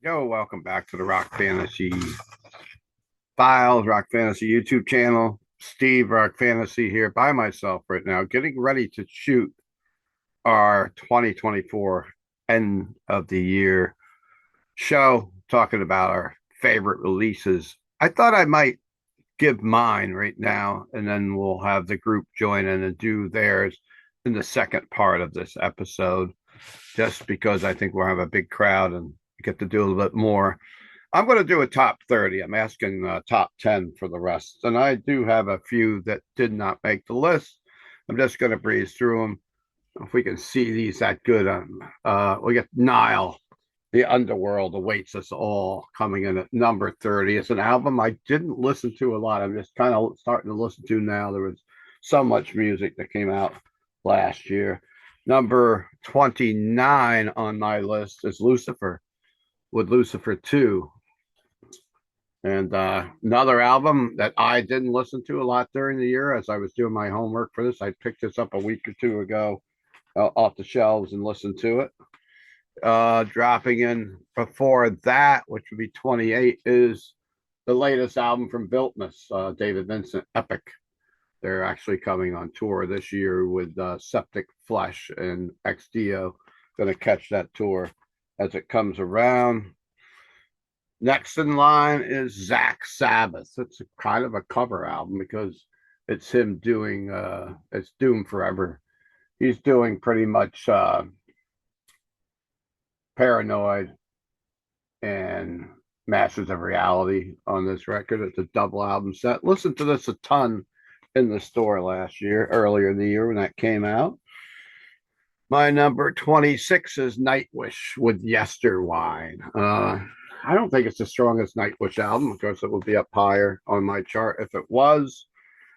Yo, welcome back to the Rock Fantasy Files, Rock Fantasy YouTube channel. Steve, Rock Fantasy here by myself right now, getting ready to shoot our 2024 end of the year show, talking about our favorite releases. I thought I might give mine right now, and then we'll have the group join in and do theirs in the second part of this episode, just because I think we'll have a big crowd and get to do a little bit more. I'm going to do a top 30. I'm asking top 10 for the rest. And I do have a few that did not make the list. I'm just going to breeze through them. If we can see these that good. We got Nile, The Underworld Awaits Us All, coming in at number 30. It's an album I didn't listen to a lot. I'm just kind of starting to listen to now. There was so much music that came out last year. Number 29 on my list is Lucifer, with Lucifer 2. And another album that I didn't listen to a lot during the year as I was doing my homework for this. I picked this up a week or two ago off the shelves and listened to it. Dropping in before that, which would be 28, is the latest album from Biltmas, David Vincent, Epic. They're actually coming on tour this year with Septic Flesh and XDO. Going to catch that tour as it comes around. Next in line is Zach Sabbath. It's kind of a cover album because it's him doing it's Doom Forever. He's doing pretty much Paranoid and Masters of Reality on this record. It's a double album set. Listen to this a ton in the store earlier in the year when that came out. My number 26 is Nightwish with Yesterwine. I don't think it's the strongest Nightwish album. Of course, it would be up higher on my chart if it was.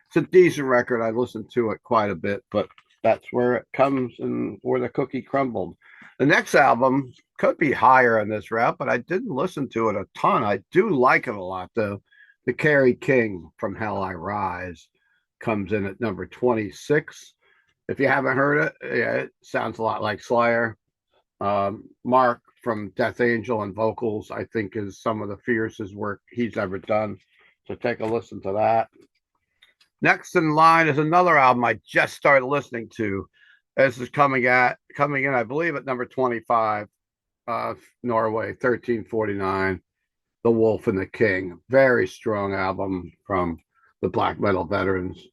It's a decent record. I listened to it quite a bit, but that's where it comes and where the cookie crumbled. The next album could be higher on this route, but I didn't listen to it a ton. I do like it a lot, though. The Kerry King, From Hell I Rise, comes in at number 26. If you haven't heard it, yeah, it sounds a lot like Slayer. Mark from Death Angel and vocals, I think, is some of the fiercest work he's ever done. So take a listen to that. Next in line is another album I just started listening to. This is coming in, I believe, at number 25. Norway, 1349, The Wolf and the King. Very strong album from the black metal veterans.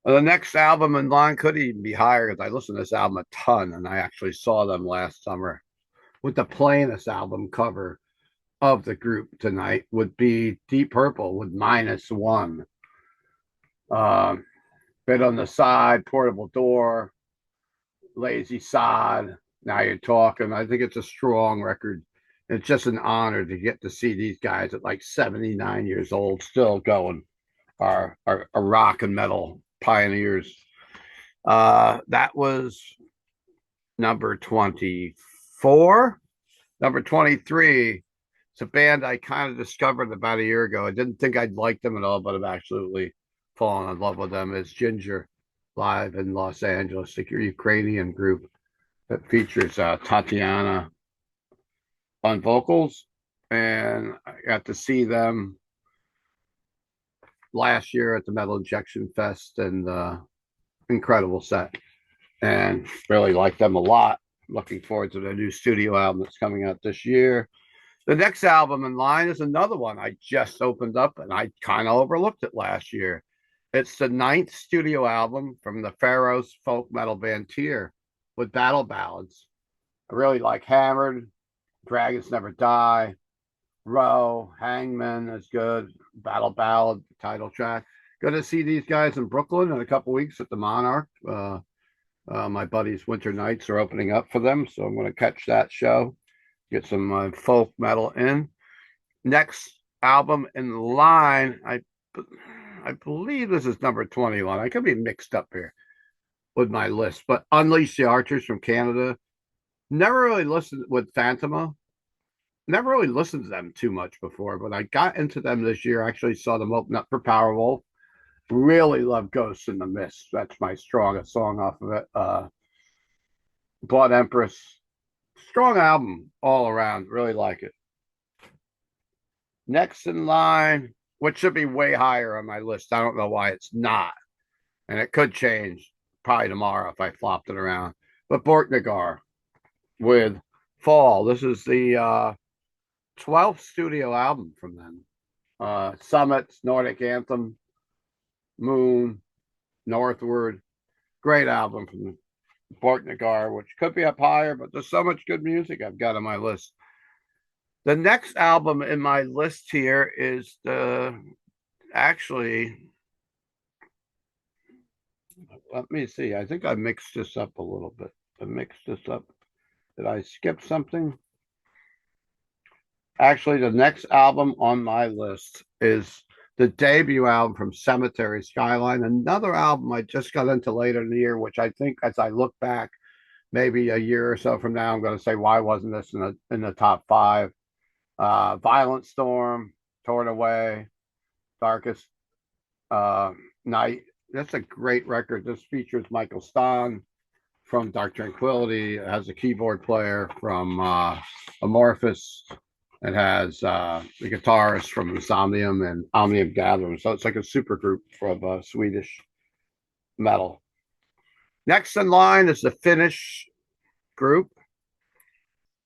The next album in line could even be higher because I listened to this album a ton, and I actually saw them last summer. With the plainest album cover of the group tonight would be Deep Purple with -1. Bit on the Side, Portable Door, Lazy Sod. Now You're Talking. I think it's a strong record. It's just an honor to get to see these guys at like 79 years old still going. Are rock and metal pioneers. That was number 24. Number 23. It's a band I kind of discovered about a year ago. I didn't think I'd like them at all, but I've absolutely fallen in love with them. It's Ginger, live in Los Angeles, a Ukrainian group that features Tatiana on vocals. And I got to see them last year at the Metal Injection Fest, and incredible set, and really like them a lot. Looking forward to their new studio album that's coming out this year. The next album in line is another one I just opened up, and I kind of overlooked it last year. It's the 9th studio album from the Pharaohs folk metal band Tyr with battle ballads. I really like Hammered, Dragons Never Die, Row, Hangman is good. Battle Ballad, title track. Going to see these guys in Brooklyn in a couple weeks at the Monarch. My buddies' Winter Nights are opening up for them, so I'm going to catch that show, get some folk metal in. Next album in line, I believe this is number 21. I could be mixed up here with my list, but Unleash the Archers from Canada. Never really listened with Phantoma. Never really listened to them too much before, but I got into them this year. I actually saw them open up for Powerwolf. Really love Ghosts in the Mist. That's my strongest song off of it. Blood Empress, strong album all around. Really like it. Next in line, which should be way higher on my list. I don't know why it's not. And it could change probably tomorrow if I flopped it around. But Bort with Fall. This is the 12th studio album from them. Summits, Nordic Anthem, Moon, Northward. Great album from Bort, which could be up higher, but there's so much good music I've got on my list. The next album in my list here is actually, let me see. I think I mixed this up a little bit. I mixed this up. Did I skip something? Actually, the next album on my list is the debut album from Cemetery, Skyline. Another album I just got into later in the year, which I think as I look back, maybe a year or so from now, I'm going to say, why wasn't this in the top five? Violent Storm, Torn Away, Darkest Night. That's a great record. This features Michael Stahn from Dark Tranquility. It has a keyboard player from Amorphous. It has the guitarist from Insomnium and Omnium Gathering. So it's like a super group of Swedish metal. Next in line is the Finnish group.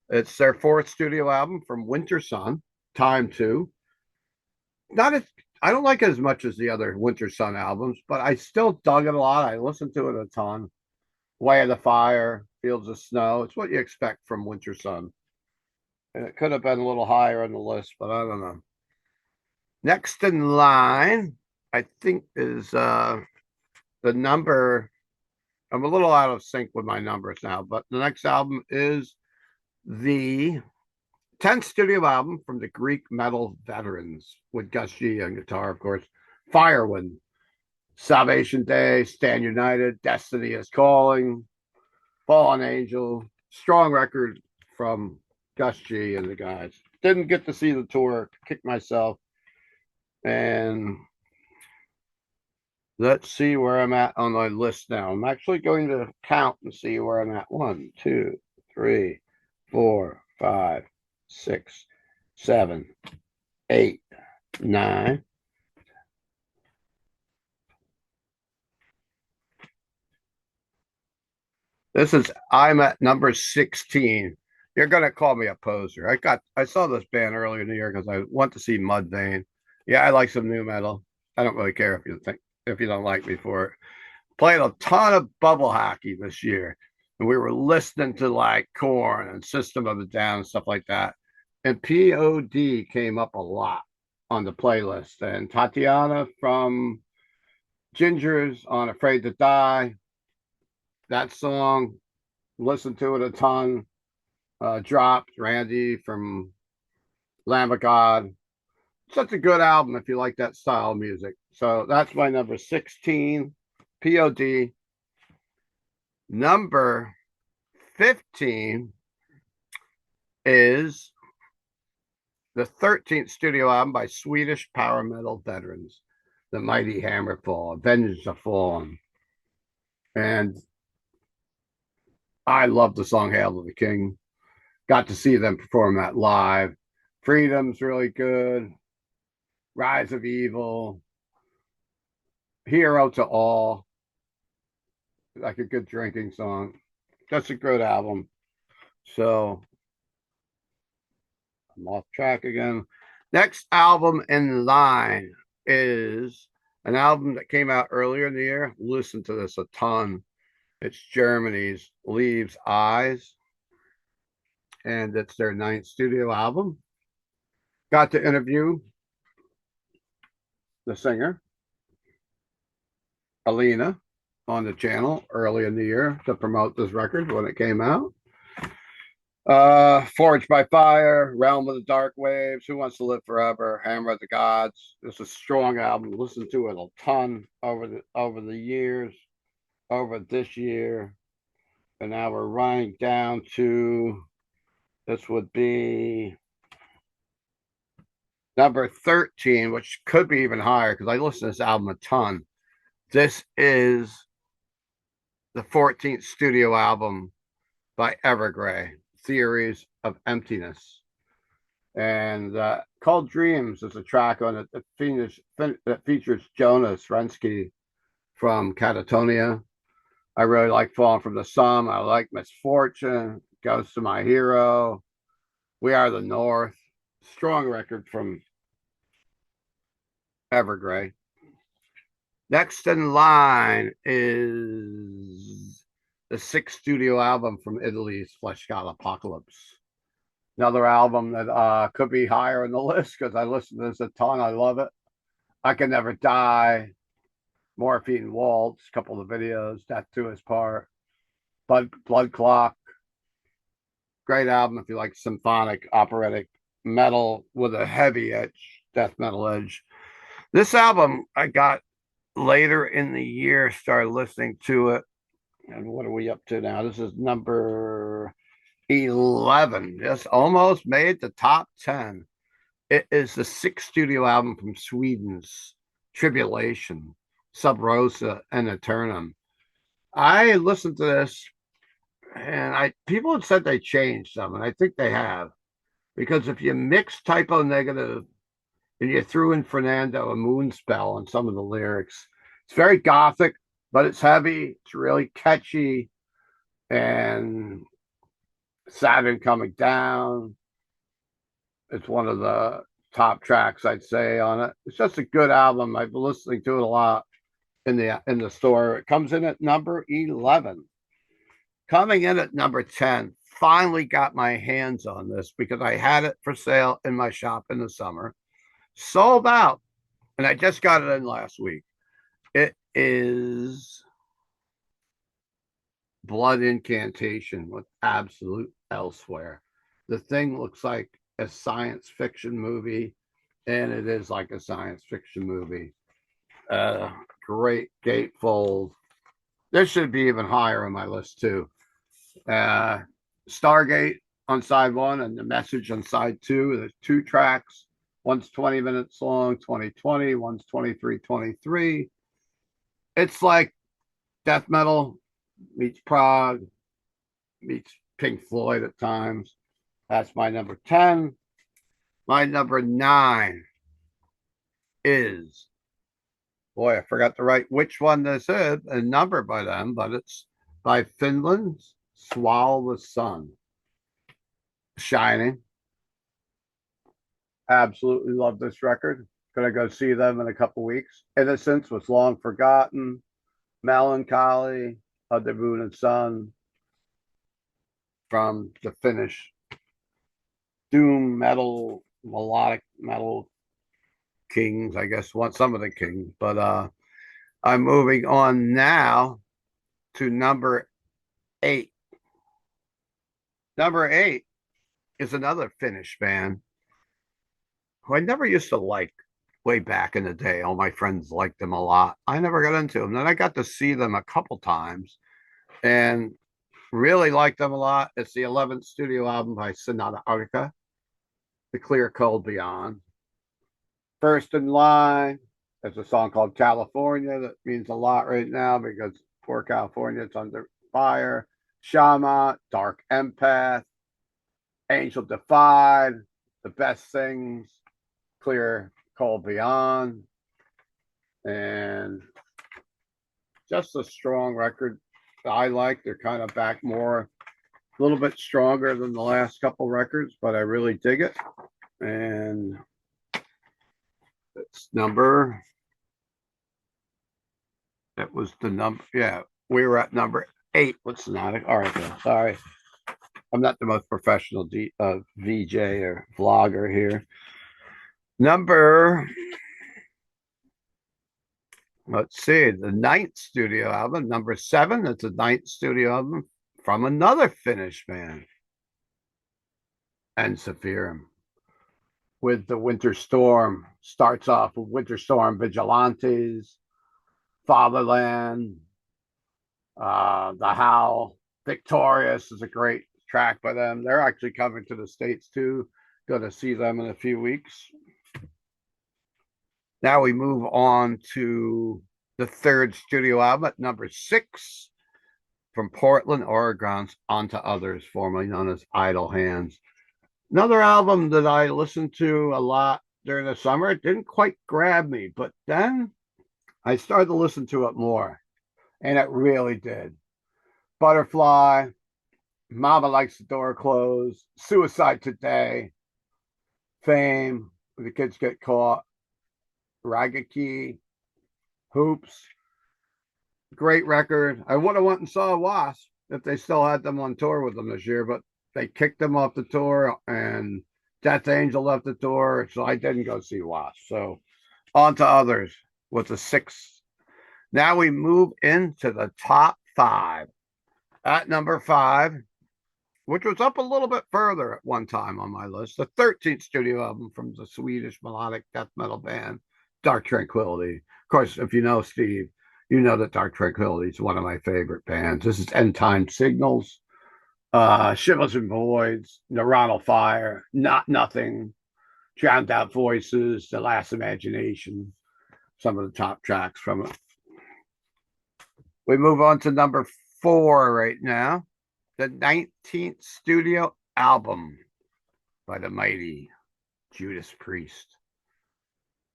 It's their fourth studio album from Winter Sun, Time 2. Not as I don't like it as much as the other Winter Sun albums, but I still dug it a lot. I listened to it a ton. Way of the Fire, Fields of Snow. It's what you expect from Winter Sun. And it could have been a little higher on the list, but I don't know. Next in line, I think, is the number. I'm a little out of sync with my numbers now, but the next album is the 10th studio album from the Greek metal veterans with Gus G on guitar, of course. Firewind, Salvation Day, Stand United, Destiny is Calling, Fallen Angel. Strong record from Gus G and the guys. Didn't get to see the tour, kicked myself. And let's see where I'm at on my list now. I'm actually going to count and see where I'm at. 1, 2, 3, 4, 5, 6, 7, 8, 9. I'm at number 16. You're gonna call me a poser. I saw this band earlier in the year because I went to see Mudvayne. Yeah, I like some new metal. I don't really care if you don't like me for it. Played a ton of bubble hockey this year. And we were listening to like Korn and System of a Down and stuff like that. And POD came up a lot on the playlist. And Tatiana from Ginger's on Afraid to Die. That song, listened to it a ton. Dropped Randy from Lamb of God. Such a good album if you like that style of music. So that's my number 16, POD. Number 15 is the 13th studio album by Swedish power metal veterans, The Mighty Hammerfall, Avenged the Fallen. And I love the song Hail to the King. Got to see them perform that live. Freedom's really good. Rise of Evil. Hero to All. Like a good drinking song. That's a good album. So I'm off track again. Next album in line is an album that came out earlier in the year. Listen to this a ton. It's Germany's Leaves Eyes. And it's their 9th studio album. Got to interview the singer, Alina, on the channel early in the year to promote this record when it came out. Forged by Fire, Realm of the Dark Waves, Who Wants to Live Forever, Hammer of the Gods. It's a strong album. Listen to it a ton over the years, over this year. And now we're running down to, this would be number 13, which could be even higher because I listen to this album a ton. This is the 14th studio album by Evergray, theories of emptiness. And called Dreams is a track on it that features Jonas Rensky from Catatonia. I really like Falling from the Sun. I like Misfortune, Ghost of My Hero, We Are the North. Strong record from Evergray. Next in line is the sixth studio album from Italy's Flesh God Apocalypse. Another album that could be higher on the list because I listen to this a ton. I love it. I Can Never Die, Morphine Waltz, a couple of videos, Death to His Part, Blood Clock. Great album if you like symphonic operatic metal with a heavy edge, death metal edge. This album I got later in the year, started listening to it. And what are we up to now? This is number 11. Just almost made the top 10. It is the sixth studio album from Sweden's Tribulation, Sub Rosa, and Eternum. I listened to this, and people had said they changed some, and I think they have. Because if you mix Typo Negative and you threw in Fernando a Moonspell on some of the lyrics, it's very gothic, but it's heavy. It's really catchy. And Saturn Coming Down. It's one of the top tracks, I'd say, on it. It's just a good album. I've been listening to it a lot in the store. It comes in at number 11. Coming in at number 10. Finally got my hands on this because I had it for sale in my shop in the summer. Sold out. And I just got it in last week. It is Blood Incantation with Absolute Elsewhere. The thing looks like a science fiction movie, and it is like a science fiction movie. Great gatefold. This should be even higher on my list too. Stargate on side one and The Message on side two. There's two tracks. One's 20 minutes long, 2020. One's 23:23. It's like death metal meets prog, meets Pink Floyd at times. That's my number 10. My number 9 is, boy, I forgot to write which one this is, a number by them, but it's by Finland's Swall the Sun. Shining. Absolutely love this record. Gonna go see them in a couple weeks. Innocence was long forgotten. Melancholy of the Moon and Sun from the Finnish doom metal, melodic metal kings, I guess, some of the kings. But I'm moving on now to number 8. Number 8 is another Finnish band who I never used to like way back in the day. All my friends liked them a lot. I never got into them. Then I got to see them a couple times and really liked them a lot. It's the 11th studio album by Sonata Artica, The Clear Cold Beyond. First in line, there's a song called California that means a lot right now because poor California, it's under fire. Shama, Dark Empath, Angel Defied, The Best Things, Clear Cold Beyond, and just a strong record I like. They're kind of back more, a little bit stronger than the last couple records, but I really dig it. And it's number, that was the number, yeah, we were at number 8 with Sonata. All right, then. Sorry. I'm not the most professional VJ or vlogger here. Let's see, the 9th studio album, number 7. It's a 9th studio album from another Finnish band, and Saphirim, with the Winter Storm. Starts off with Winter Storm Vigilantes, Fatherland, The Howl. Victorious is a great track by them. They're actually coming to the States too. Going to see them in a few weeks. Now we move on to the 3rd studio album at number 6. from Portland, Oregon's Onto Others, formerly known as Idle Hands. Another album that I listened to a lot during the summer. It didn't quite grab me, but then I started to listen to it more, and it really did. Butterfly, Mama Likes the Door Closed, Suicide Today, Fame, The Kids Get Caught, Ragged Key, Hoops. Great record. I would have went and saw Wasp if they still had them on tour with them this year, but they kicked them off the tour and Death Angel left the tour, so I didn't go see Wasp. So on to others with the 6. Now we move into the top 5. At number 5, which was up a little bit further at one time on my list, the 13th studio album from the Swedish melodic death metal band Dark Tranquility. Of course, if you know Steve, you know that Dark Tranquility is one of my favorite bands. This is End Time Signals, Shivers and Voids, Neuronal Fire, Not Nothing, Drowned Out Voices, The Last Imagination, some of the top tracks from it. We move on to number 4 right now, the 19th studio album by the mighty Judas Priest.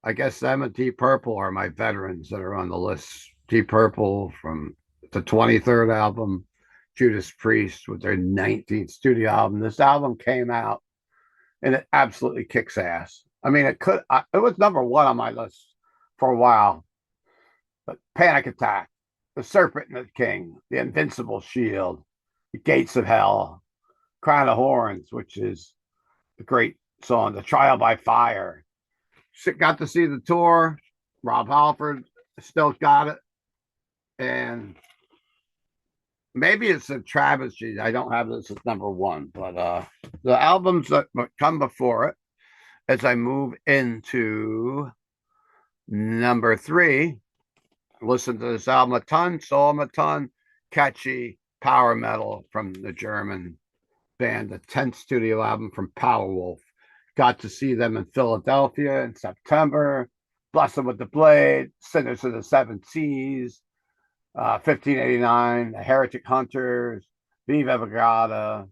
I guess them and Deep Purple are my veterans that are on the list. Deep Purple from the 23rd album, Judas Priest with their 19th studio album. This album came out and it absolutely kicks ass. I mean, it was number 1 on my list for a while. But Panic Attack, The Serpent and the King, The Invincible Shield, The Gates of Hell, Crown of Horns, which is a great song, The Trial by Fire. Got to see the tour. Rob Halford still got it. And maybe it's a travesty. I don't have this as number 1, but the albums that come before it, as I move into number 3, listen to this album a ton, saw them a ton, catchy power metal from the German band, the 10th studio album from Powerwolf. Got to see them in Philadelphia in September. Bless Them with the Blade, Sinners of the Seven Seas, 1589, The Heretic Hunters, Viva Vagata,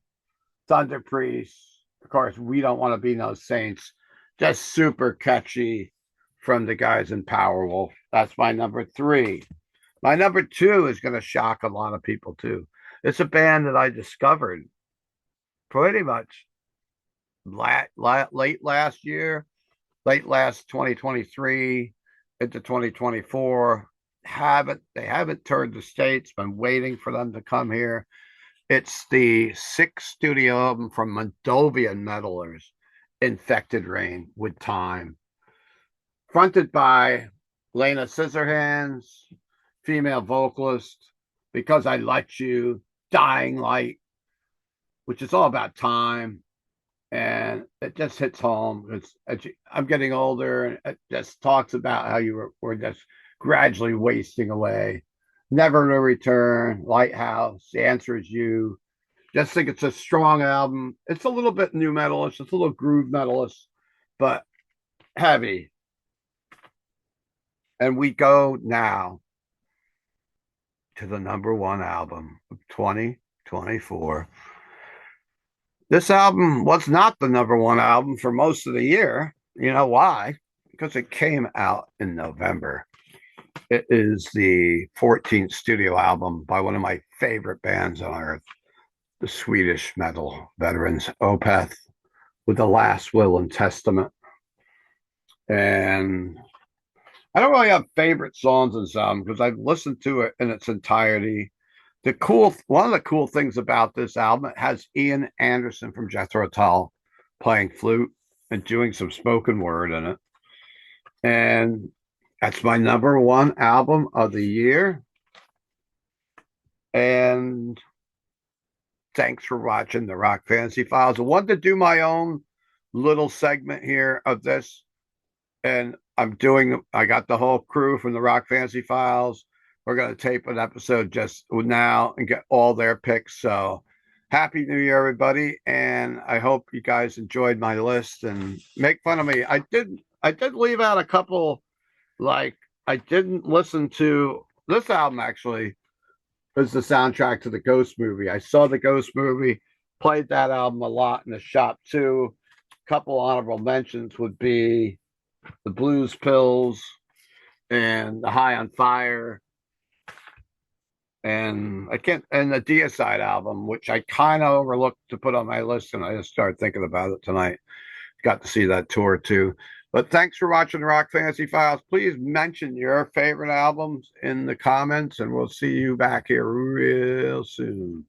Thunder Priest. Of course, We Don't Want to Be No Saints. Just super catchy from the guys in Powerwolf. That's my number 3. My number 2 is going to shock a lot of people too. It's a band that I discovered pretty much late last year, late last 2023 into 2024. They haven't toured the States. Been waiting for them to come here. It's the 6th studio album from Moldovan metalers, Infected Rain with Time. Fronted by Lena Scissorhands, female vocalist, Because I Let You, Dying Light, which is all about time. And it just hits home. I'm getting older, and it just talks about how you were just gradually wasting away. Never to Return, Lighthouse, The Answer Is You. Just think it's a strong album. It's a little bit new metalist, it's a little groove metalist, but heavy. And we go now to the number 1 album of 2024. This album was not the number 1 album for most of the year. You know why? Because it came out in November. It is the 14th studio album by one of my favorite bands on earth, the Swedish metal veterans, Opeth, with The Last Will and Testament. And I don't really have favorite songs in this album because I've listened to it in its entirety. One of the cool things about this album, it has Ian Anderson from Jethro Tull playing flute and doing some spoken word in it. And that's my number 1 album of the year. And thanks for watching the Rock Fantasy Files. I wanted to do my own little segment here of this. And I got the whole crew from the Rock Fantasy Files. We're going to tape an episode just now and get all their picks. So happy New Year, everybody. And I hope you guys enjoyed my list and make fun of me. I did leave out a couple, like I didn't listen to this album actually. was the soundtrack to the Ghost movie. I saw the Ghost movie, played that album a lot in the shop too. A couple honorable mentions would be the Blues Pills and the High on Fire, and I can't, and the Deicide album, which I kind of overlooked to put on my list, and I just started thinking about it tonight. Got to see that tour too. But thanks for watching the Rock Fantasy Files. Please mention your favorite albums in the comments, and we'll see you back here real soon.